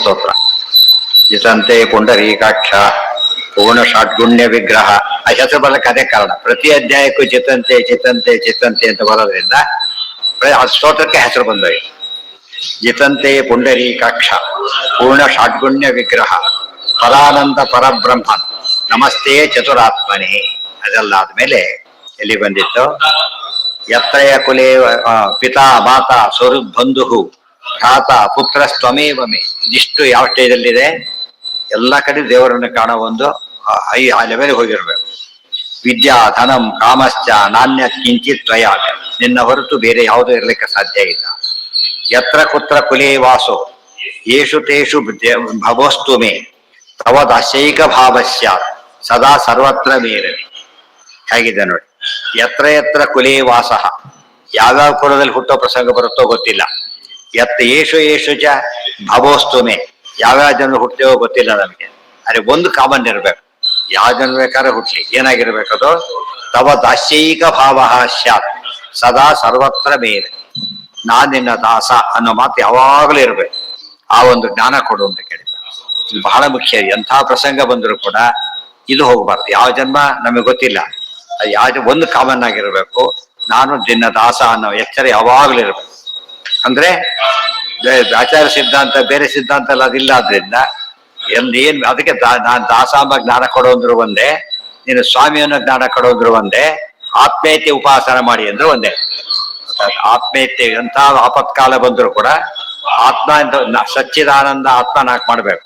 ಸ್ತೋತ್ರ. ಜಿತಂತೆ ಪುಂಡರೀಕಾಕ್ಷ ಪೂರ್ಣ ಷಾಡ್ಗುಣ್ಯ ವಿಗ್ರಹ. ಆ ಹೆಸರು ಬರಲಿಕ್ಕೆ ಅದೇ ಕಾರಣ. ಪ್ರತಿ ಅಧ್ಯಾಯಕ್ಕೂ ಜಿತಂತೆ ಜಿತಂತೆ ಜಿತಂತೆ ಅಂತ ಬರೋದ್ರಿಂದ ಆ ಸ್ತೋತ್ರಕ್ಕೆ ಹೆಸರು ಬಂದವೆ. ಜಿತಂತೆ ಪುಂಡರೀಕಾಕ್ಷ ಪೂರ್ಣ ಷಾಡ್ಗುಣ್ಯ ವಿಗ್ರಹ ಪರಾನಂದ ಪರಬ್ರಹ್ಮ ನಮಸ್ತೆ ಚತುರಾತ್ಮನೇ. ಅದೆಲ್ಲ ಆದ್ಮೇಲೆ ಎಲ್ಲಿ ಬಂದಿತ್ತು? ಯತ್ರಯ ಕುಲೇ ಪಿತಾ ಮಾತಾ ಸ್ವರೂಪ್ ಬಂಧು ಭ್ರಾತ ಪುತ್ರ ಸ್ವಮೇವಮೇ. ಇದಿಷ್ಟು ಯಾವ ಸ್ಟೇಜಲ್ಲಿದೆ? ಎಲ್ಲ ಕಡೆ ದೇವರನ್ನು ಕಾಣೋ ಒಂದು ಆ ಲೆವೆಲ್ ಹೋಗಿರ್ಬೇಕು. ವಿದ್ಯಾ ಧನಂ ಕಾಮಶ್ಚ ನಾಣ್ಯ ಕಿಂಚಿತ್ ತ್ವಯ, ನಿನ್ನ ಹೊರತು ಬೇರೆ ಯಾವುದೂ ಇರಲಿಕ್ಕೆ ಸಾಧ್ಯ ಇಲ್ಲ. ಯತ್ರ ಕುತ್ರ ಕುಲೇ ವಾಸೋ ಯೇಷು ತೇಷು ಭವೋಸ್ತು ಮೇ ತವ ದಾಸ್ಯೈಕ ಭಾವಸ್ಯ ಸದಾ ಸರ್ವತ್ರ ಮೇರಲಿ. ಹೇಗಿದೆ ನೋಡಿ. ಯತ್ರ ಯತ್ರ ಕುಲೇ ವಾಸ, ಯಾವ್ಯಾವ ಕುಲದಲ್ಲಿ ಹುಟ್ಟೋ ಪ್ರಸಂಗ ಬರುತ್ತೋ ಗೊತ್ತಿಲ್ಲ. ಯೇಷು ಚ ಭವೋಸ್ತು ಮೇ, ಯಾವ್ಯಾವ ಜನರು ಹುಟ್ಟೇವೋ ಗೊತ್ತಿಲ್ಲ ನಮಗೆ. ಅರೆ ಒಂದು ಕಾಮನ್ ಇರ್ಬೇಕು, ಯಾವ ಜನ ಬೇಕಾದ್ರೆ ಹುಟ್ಲಿ. ಏನಾಗಿರ್ಬೇಕದು? ತವ ದಾಸ್ಯೈಕ ಭಾವ ಸ್ಯಾತ್ ಸದಾ ಸರ್ವತ್ರ ಮೇರಲಿ. ನಾನ್ ನಿನ್ನ ದಾಸ ಅನ್ನೋ ಮಾತು ಯಾವಾಗಲೂ ಇರ್ಬೇಕು. ಆ ಒಂದು ಜ್ಞಾನ ಕೊಡು ಅಂತ ಕೇಳಿದ. ಇದು ಬಹಳ ಮುಖ್ಯ. ಎಂಥ ಪ್ರಸಂಗ ಬಂದರೂ ಕೂಡ ಇದು ಹೋಗ್ಬಾರ್ದು. ಯಾವ ಜನ್ಮ ನಮಗೆ ಗೊತ್ತಿಲ್ಲ, ಯಾವ ಒಂದು ಕಾಮನ್ ಆಗಿರ್ಬೇಕು. ನಾನು ನಿನ್ನ ದಾಸ ಅನ್ನೋ ಎಚ್ಚರ ಯಾವಾಗಲೂ ಇರ್ಬೇಕು. ಅಂದ್ರೆ ಆಚಾರ ಸಿದ್ಧಾಂತ ಬೇರೆ ಸಿದ್ಧಾಂತ ಎಲ್ಲ ಅದಿಲ್ಲ. ಆದ್ರಿಂದ ಏನ್ ಅದಕ್ಕೆ ನಾನ್ ದಾಸ ಎಂಬ ಜ್ಞಾನ ಕೊಡೋಂದ್ರು ಒಂದೇ, ನೀನು ಸ್ವಾಮಿ ಅನ್ನೋ ಜ್ಞಾನ ಕೊಡೋಂದ್ರು ಒಂದೇ, ಆತ್ಮೇತ್ಯ ಉಪಾಸನ ಮಾಡಿ ಅಂದ್ರೆ ಒಂದೇ. ಆತ್ಮೇತ್ಯ ಎಂಥ ಆಪತ್ಕಾಲ ಬಂದ್ರು ಕೂಡ ಆತ್ಮ ಅಂತ ಸಚ್ಚಿದಾನಂದ ಆತ್ಮ ನಾಕ್ ಮಾಡ್ಬೇಕು.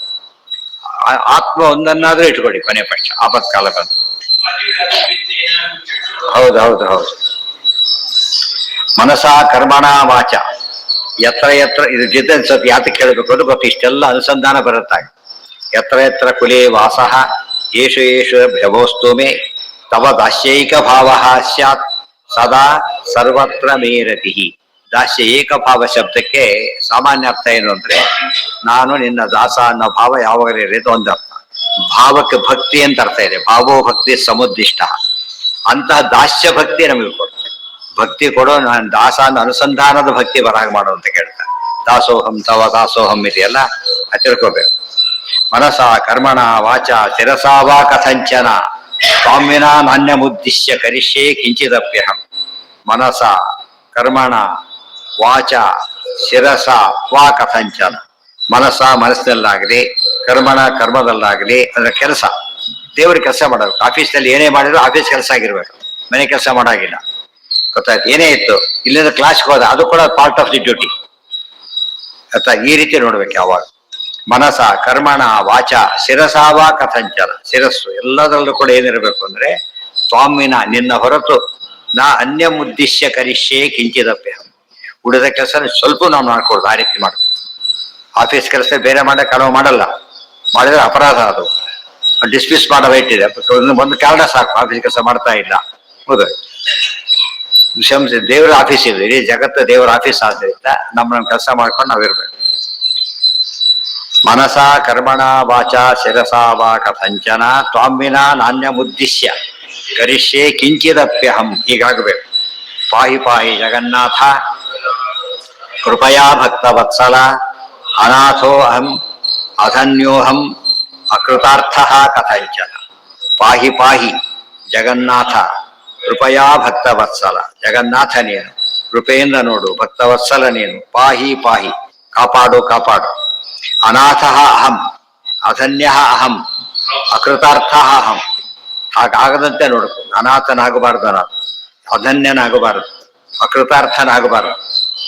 ಆತ್ಮ ಒಂದನ್ನಾದ್ರೂ ಇಟ್ಕೊಳ್ಳಿ ಕೊನೆ ಪಕ್ಷ ಆಪತ್ಕಾಲ ಬಂತು. ಹೌದು ಹೌದು ಹೌದು. ಮನಸಾ ಕರ್ಮಣ ವಾಚ ಯತ್ರ ಯತ್ರ, ಇದು ಜಿದ್ದ ಸ್ವಲ್ಪ ಯಾತಕ್ಕೆ ಕೇಳಬೇಕು ಅಂತ ಗೊತ್ತು. ಇಷ್ಟೆಲ್ಲ ಅನುಸಂಧಾನ ಬರುತ್ತಾಗ. ಯತ್ರ ಯತ್ರ ಕುಲೇ ವಾಸಃ ಯೇಷು ಯೇಷು ಭವೋಸ್ತು ಮೇ ತವ ದಾಸ್ಯೈಕ ಭಾವ ಸ್ಯಾತ್ ಸದಾ ಸರ್ವತ್ರ ಮೇರತಿ. ದಾಸ್ಯ ಏಕಭಾವ ಶಬ್ದಕ್ಕೆ ಸಾಮಾನ್ಯ ಅರ್ಥ ಏನು ಅಂದ್ರೆ, ನಾನು ನಿನ್ನ ದಾಸ ಅನ್ನೋ ಭಾವ ಯಾವಾಗಲೂ ಇರೋದು ಒಂದು ಅರ್ಥ. ಭಾವಕ್ಕೆ ಭಕ್ತಿ ಅಂತ ಅರ್ಥ ಇದೆ. ಭಾವೋ ಭಕ್ತಿ ಸಮುದ್ದಿಷ್ಟ. ಅಂತಹ ದಾಸ್ಯ ಭಕ್ತಿ ನಮಗೆ ಕೊಡು. ಭಕ್ತಿ ಕೊಡೋ, ನಾನು ದಾಸ ಅನ್ನೋ ಅನುಸಂಧಾನದ ಭಕ್ತಿ ಬರಾಗ ಮಾಡು ಅಂತ ಕೇಳ್ತಾರೆ. ದಾಸೋಹಂ ತವ ದಾಸೋಹಂ ಇದೆಯಲ್ಲ ಅದು ತಿಳ್ಕೋಬೇಕು. ಮನಸ ಕರ್ಮಣ ವಾಚ ಶಿರಸಾ ವಾ ಕಥಂಚನ ಸ್ವಾಮಿನ ನಾಣ್ಯಮುದ್ದಿಶ್ಯ ಕರಿಷ್ಯೇ ಕಿಂಚಿದಪ್ಯಹಂ. ಮನಸ ಕರ್ಮಣ ವಾಚ ಶಿರಸ ವಾ ಕಥಂಚನ. ಮನಸ್ಸ ಮನಸ್ಸಿನಲ್ಲಾಗಲಿ, ಕರ್ಮಣ ಕರ್ಮದಲ್ಲಾಗಲಿ, ಅಂದ್ರೆ ಕೆಲಸ, ದೇವ್ರ ಕೆಲಸ ಮಾಡೋದು. ಆಫೀಸ್ನಲ್ಲಿ ಏನೇ ಮಾಡಿದ್ರು ಆಫೀಸ್ ಕೆಲಸ ಆಗಿರ್ಬೇಕು, ಮನೆ ಕೆಲಸ ಮಾಡಾಗಿಲ್ಲ. ಗೊತ್ತಾಯ್ತು? ಏನೇ ಇತ್ತು, ಇಲ್ಲಿಂದ ಕ್ಲಾಸ್ಗೆ ಹೋದ, ಅದು ಕೂಡ ಪಾರ್ಟ್ ಆಫ್ ದಿ ಡ್ಯೂಟಿ. ಆಯ್ತಾ? ಈ ರೀತಿ ನೋಡ್ಬೇಕು ಯಾವಾಗ. ಮನಸ ಕರ್ಮಣ ವಾಚ ಶಿರಸಾವಾ ಕಥಂಚನ. ಶಿರಸ್ಸು ಎಲ್ಲದರಲ್ಲೂ ಕೂಡ ಏನಿರಬೇಕು ಅಂದ್ರೆ, ಸ್ವಾಮಿನ ನಿನ್ನ ಹೊರತು ನಾ ಅನ್ಯ ಉದ್ದೇಶ್ಯ ಕರಿಷ್ಯೆ ಕಿಂಚಿದಪ್ಯ. ಉಳಿದ ಕೆಲಸ ಸ್ವಲ್ಪ ನಾವು ಮಾಡ್ಕೊಡ್ದು. ಆ ರೀತಿ ಮಾಡ್ಬೇಕು. ಆಫೀಸ್ ಕೆಲಸ ಬೇರೆ ಮಾಡಕ್ಕೆ ಅನುವು ಮಾಡಲ್ಲ. ಮಾಡಿದ್ರೆ ಅಪರಾಧ. ಅದು ಡಿಸ್ಮಿಸ್ ಮಾಡೋ ರೈಟ್ ಇದೆ. ಒಂದು ಕಾರಣ ಸಾಕು, ಆಫೀಸ್ ಕೆಲಸ ಮಾಡ್ತಾ ಇಲ್ಲ. ಹೌದು, ದೇವರ ಆಫೀಸ್ ಇದೆ, ಇಡೀ ಜಗತ್ತು ದೇವರ ಆಫೀಸ್ ಆದ್ರಿಂದ ನಮ್ಮ ಕೆಲಸ ಮಾಡ್ಕೊಂಡು ನಾವಿರ್ಬೇಕು. ಮನಸ ಕರ್ಮಣ ವಾಚ ಶಿರಸಾ ವಾ ಕಥಂಚನ ತ್ವಾಮಿನ ನಾಣ್ಯಮುದ್ದಿಶ್ಯ ಕರಿಷ್ಯೆ ಕಿಂಚಿದಪ್ಯಹಂ. ಹೀಗಾಗಬೇಕು. ಪಾಹಿ ಪಾಹಿ ಜಗನ್ನಾಥ ಕೃಪಯಾ ಭಕ್ತವತ್ಸಲ ಅನಾಥೋ ಅಹಂ ಅಧನ್ಯೋಹಂ ಅಕೃತಾರ್ಥ ಕಥಂಚನ. ಪಾಹಿ ಪಾಹಿ ಜಗನ್ನಾಥ ಕೃಪಯಾ ಭಕ್ತವತ್ಸಲ. ಜಗನ್ನಾಥ ನೀನು, ಕೃಪೆಯಿಂದ ನೋಡು. ಭಕ್ತವತ್ಸಲ ನೀನು. ಪಾಹಿ ಪಾಹಿ, ಕಾಪಾಡು ಕಾಪಾಡು. ಅನಾಥ ಅಹಂ ಅಧನ್ಯ ಅಹಂ ಅಕೃತಾರ್ಥ ಅಹಂ. ಹಾಗಾಗದಂತೆ ನೋಡ್ಕೊ. ಅನಾಥನಾಗಬಾರ್ದು, ಅಧನ್ಯನಾಗಬಾರದು, ಅಕೃತಾರ್ಥನಾಗಬಾರದು,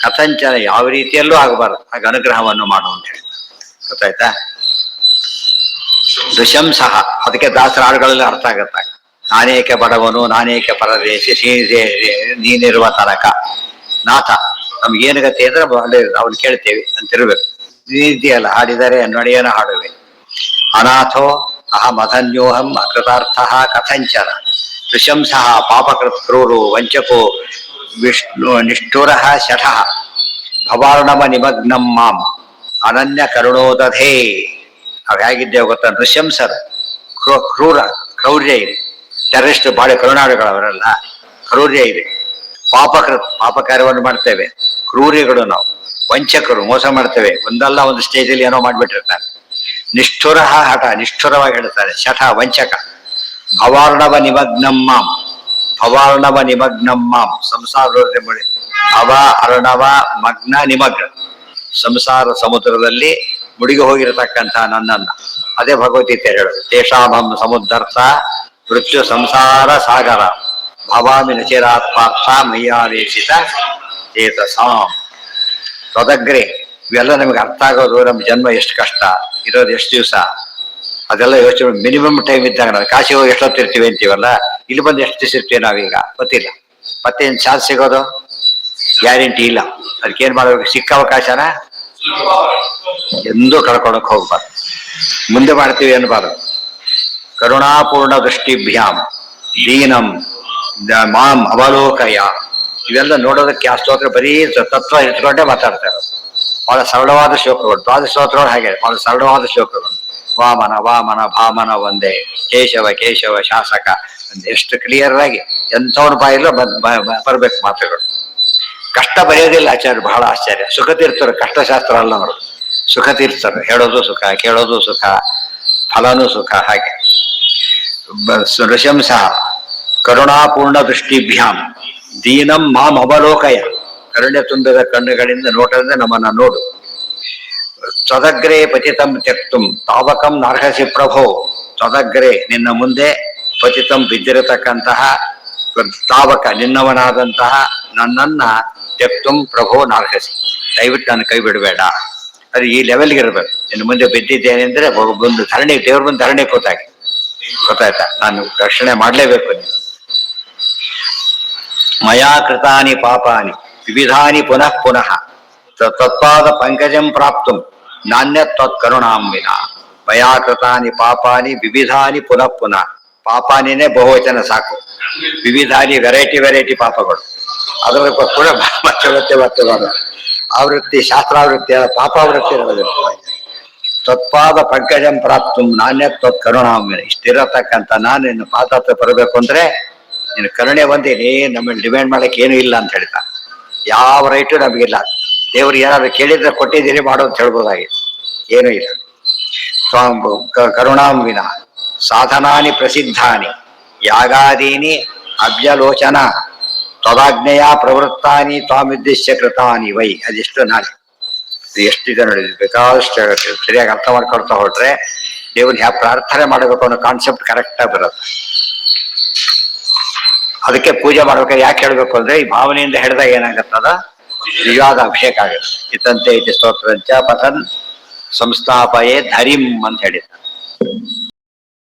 ಕಥಂಚನ ಯಾವ ರೀತಿಯಲ್ಲೂ ಆಗಬಾರದು. ಹಾಗೆ ಅನುಗ್ರಹವನ್ನು ಮಾಡು ಅಂತ ಹೇಳಿ. ಗೊತ್ತಾಯ್ತಾ? ದುಶಂಸಹ, ಅದಕ್ಕೆ ದಾಸರ ಹಾಡುಗಳೆಲ್ಲ ಅರ್ಥ ಆಗತ್ತ. ನಾನೇಕೆ ಬಡವನು ನಾನೇಕೆ ಪರದೇಶಿ ನೀನಿರುವ ತನಕ ನಾಥ. ನಮ್ಗೇನು ಗತಿ ಅಂದ್ರೆ ಅವ್ನು ಕೇಳ್ತೇವೆ ಅಂತಿರ್ಬೇಕು. ಇದೆಯಲ್ಲ ಹಾಡಿದರೆ ನಡೆಯನ ಹಾಡುವೆ. ಅನಾಥೋ ಅಹಂ ಅಧನ್ಯೋಹಂ ಅಕೃತಾರ್ಥ ಕಥಂಚನ. ದುಶಂಸಃ ಪಾಪಕೃತ್ ಕ್ರೂರು ವಂಚಕೋ ವಿಷ್ಣು ನಿಷ್ಠುರ ಶಠ ಭವಾರ್ಣವ ನಿಮಗ್ನಂ ಮಾಂ ಅನನ್ಯ ಕರುಣೋದಧೇ. ನಾವ್ ಹೇಗಿದ್ದೇವೆ ಗೊತ್ತಾ? ನೃಶಂಸರು, ಕ್ರೂರ, ಕ್ರೌರ್ಯ ಇದೆ. ಟೆರರಿಸ್ಟ್ ಬಾಳೆ ಕರುನಾಡುಗಳವರೆಲ್ಲ ಕ್ರೌರ್ಯ ಇದೆ. ಪಾಪಕೃತ್, ಪಾಪ ಕಾರ್ಯವನ್ನು ಮಾಡ್ತೇವೆ. ಕ್ರೂರಿಗಳು ನಾವು. ವಂಚಕರು ಮೋಸ ಮಾಡ್ತೇವೆ, ಒಂದಲ್ಲ ಒಂದು ಸ್ಟೇಜಲ್ಲಿ ಏನೋ ಮಾಡ್ಬಿಟ್ಟಿರ್ತಾರೆ. ನಿಷ್ಠುರ ಹಠ, ನಿಷ್ಠುರವಾಗಿ ಹೇಳ್ತಾರೆ, ಶಠ ವಂಚಕ. ಭವಾರ್ಣವ ನಿಮಗ್ನಂ ಮಾಂ, ಭವಾರ್ಣವ ನಿಮಗ್ನಂ ಮಾಂ, ಸಂಸಾರದ ಭವ ಅರ್ಣವ ಮಗ್ನ ನಿಮಗ್ನ, ಸಂಸಾರ ಸಮುದ್ರದಲ್ಲಿ ಮುಳುಗಿ ಹೋಗಿರತಕ್ಕಂಥ ನನ್ನನ್ನ, ಅದೇ ಭಗವದ್ಗೀತೆ ಹೇಳೋದು. ತೇಷಾಮಂ ಸಮುದ್ಧರ್ಥ ಮೃತ್ಯು ಸಂಸಾರ ಸಾಗರ ಭವಾಮಿ ನಚಿರಾತ್ ಪಾರ್ಥ ಮಯ್ಯಾದೇಶಿತ ಚೇತಸಾಂ. ತೊದಗ್ರೆ ಇವೆಲ್ಲ ನಮಗೆ ಅರ್ಥ ಆಗೋದು, ನಮ್ಮ ಜನ್ಮ ಎಷ್ಟು ಕಷ್ಟ, ಇರೋದು ಎಷ್ಟು ದಿವಸ, ಅದೆಲ್ಲ ಯೋಚನೆ. ಮಿನಿಮಮ್ ಟೈಮ್ ಇದ್ದಾಗ ನಾವು ಕಾಶಿ ಹೋಗಿ ಎಷ್ಟೊತ್ತಿರ್ತೀವಿ ಅಂತೀವಲ್ಲ, ಇಲ್ಲಿ ಬಂದು ಎಷ್ಟು ದಿವಸ ಇರ್ತೀವಿ ನಾವೀಗ ಗೊತ್ತಿಲ್ಲ. ಮತ್ತೇನು ಚಾನ್ಸ್ ಸಿಗೋದು ಗ್ಯಾರಂಟಿ ಇಲ್ಲ. ಅದಕ್ಕೇನ್ ಮಾಡ್ಬೇಕು, ಸಿಕ್ಕ ಅವಕಾಶನ ಎಂದೂ ಕಳ್ಕೊಳಕ್ ಹೋಗ್ಬಾರ್ದು, ಮುಂದೆ ಮಾಡ್ತೀವಿ ಅನ್ಬಾರ್ದು. ಕರುಣಾಪೂರ್ಣ ದೃಷ್ಟಿಭ್ಯಾಮ್ ದೀನಂ ಮಾಂ ಅವಲೋಕಯ. ಇವೆಲ್ಲ ನೋಡೋದಕ್ಕೆ ಆ ಸ್ತೋತ್ರ ಬರೀ ತತ್ವ ಇಟ್ಕೊಂಡೇ ಮಾತಾಡ್ತಾರೆ. ಬಹಳ ಸರಳವಾದ ಶ್ಲೋಕಗಳು, ದ್ವಾದಶ ಸ್ತೋತ್ರಗಳು ಹಾಗೆ ಬಹಳ ಸರಳವಾದ ಶ್ಲೋಕಗಳು. ವಾಮನ ವಾಮನ ಭಾಮನ ಒಂದೇ, ಕೇಶವ ಕೇಶವ ಶಾಸಕ, ಎಷ್ಟು ಕ್ಲಿಯರ್ ಆಗಿ ಎಂಥವ್ರ ಬಾಯಿಲ್ಲ ಬರ್ಬೇಕು ಮಾತುಗಳು. ಕಷ್ಟ ಬರೆಯೋದಿಲ್ಲ ಆಚಾರ್ಯ, ಬಹಳ ಆಶ್ಚರ್ಯ. ಸುಖ ತೀರ್ಥರು ಕಷ್ಟಶಾಸ್ತ್ರ ಅಲ್ಲ ಅವರು, ಸುಖ ತೀರ್ಥರು ಹೇಳೋದು ಸುಖ, ಕೇಳೋದು ಸುಖ, ಫಲನೂ ಸುಖ. ಹಾಗೆ ನೃಶಂಸ ಕರುಣಾಪೂರ್ಣ ದೃಷ್ಟಿಭ್ಯಾಮ್ ದೀನಂ ಮಾಂ ಅವಲೋಕಯ, ಕರುಣೆ ತುಂಬಿದ ಕಣ್ಣುಗಳಿಂದ ನೋಟದಿಂದ ನಮ್ಮನ್ನ ನೋಡು. ತ್ವದಗ್ರೆ ಪತಿತಂ ತ್ಯಕ್ತುಂ ತಾವಕಂ ನಾರ್ಹಸಿ ಪ್ರಭೋ. ತ್ವದಗ್ರೆ ನಿನ್ನ ಮುಂದೆ ಪತಿತಂ ಬಿದ್ದಿರತಕ್ಕಂತಹ ತಾವಕ ನಿನ್ನವನಾದಂತಹ ನನ್ನನ್ನ ತ್ಯಕ್ತುಂ ಪ್ರಭೋ ನಾರ್ಹಸಿ, ದಯವಿಟ್ಟು ನನ್ನ ಕೈ ಬಿಡಬೇಡ. ಅದು ಈ ಲೆವೆಲ್ಗೆ ಇರ್ಬೇಕು. ಇನ್ನು ಮುಂದೆ ಬಿದ್ದಿದ್ದೇನೆ ಅಂದ್ರೆ ಒಂದು ಧರಣಿ, ದೇವ್ರ ಬಂದು ಧರಣಿ ಕೂತಾಗಿ ಗೊತ್ತಾಯ್ತಾ, ನಾನು ರಕ್ಷಣೆ ಮಾಡ್ಲೇಬೇಕು. ನೀನು ಮಯಾ ಕೃತಾನಿ ಪಾಪಾನಿ ವಿವಿಧಾನಿ ಪುನಃ ಪುನಃ ತತ್ಪಾದ ಪಂಕಜಂ ಪ್ರಾಪ್ತುಂ ನಾಣ್ಯ ತ್ವತ್ಕರುಣಾಂಬಿನ. ಮಯಾ ಕೃತಾನಿ ಪಾಪಾನಿ ವಿವಿಧಾನಿ ಪುನಃ ಪುನಃ. ಪಾಪಾನಿನೇ ಬಹುವಚನ ಸಾಕು, ವಿವಿಧಾನಿ ವೆರೈಟಿ ವೆರೈಟಿ ಪಾಪಗಳು. ಅದರ ಕೂಡ ಮತ್ತೆ ಮತ್ತೆ ಮತ್ತೆ ಬರೋದು. ಆವೃತ್ತಿ, ಶಾಸ್ತ್ರಾವೃತ್ತಿ, ಪಾಪಾವೃತ್ತಿ ಇರೋದು. ತತ್ಪಾದ ಪಂಕಜಂ ಪ್ರಾಪ್ತುಂ ನಾಣ್ಯ ತ್ವತ್ಕರುಣಾಂಬಿನ. ಇಷ್ಟಿರತಕ್ಕಂಥ ನಾನು ಇನ್ನು ಪಾದತ್ರ ಬರಬೇಕು ಅಂದ್ರೆ ನಿನ್ನ ಕರುಣೆ ಒಂದೇನೇ, ನಮ್ಮಲ್ಲಿ ಡಿಮ್ಯಾಂಡ್ ಮಾಡಕ್ಕೆ ಏನೂ ಇಲ್ಲ ಅಂತ ಹೇಳ್ತಾ. ಯಾವ ರೈಟು ನಮಗಿಲ್ಲ. ದೇವ್ರು ಏನಾದ್ರು ಕೇಳಿದ್ರೆ ಕೊಟ್ಟಿದ್ದೀರಿ ಮಾಡು ಅಂತ ಹೇಳ್ಬೋದಾಗಿದೆ, ಏನೂ ಇಲ್ಲ. ಕರುಣಾಂಬಿನ ಸಾಧನಾನಿ ಪ್ರಸಿದ್ಧಾನಿ ಯಾಗಾದೀನಿ ಅಭ್ಯಲೋಚನ ತ್ವದಾಜ್ಞೆಯ ಪ್ರವೃತ್ತಾನಿ ತ್ವಾಮಿದ್ದಿಶ್ಯ ಕೃತಾನಿ ವೈ. ಅದೆಷ್ಟು ನಾನು ಎಷ್ಟಿದೆ ನೋಡಿ, ಬೇಕಾದಷ್ಟು ಸರಿಯಾಗಿ ಅರ್ಥ ಮಾಡ್ಕೊಳ್ತಾ ಹೊರಟ್ರೆ ದೇವ್ರನ್ನ ಯಾವ ಪ್ರಾರ್ಥನೆ ಮಾಡಬೇಕು ಅನ್ನೋ ಕಾನ್ಸೆಪ್ಟ್ ಕರೆಕ್ಟಾಗಿ ಬರುತ್ತೆ. ಅದಕ್ಕೆ ಪೂಜೆ ಮಾಡ್ಬೇಕಾದ್ರೆ ಯಾಕೆ ಹೇಳ್ಬೇಕು ಅಂದ್ರೆ, ಈ ಭಾವನೆಯಿಂದ ಹೇಳಿದಾಗ ಏನಾಗತ್ತದ ನಿಜವಾದ ಅಭಿಷೇಕ ಆಗುತ್ತೆ. ಇತಂತೆ ಇತಿ ಸ್ತೋತ್ರಂಚ ಪತನ್ ಸಂಸ್ಥಾಪಯೇ ಧರಿಂ ಅಂತ ಹೇಳಿದ.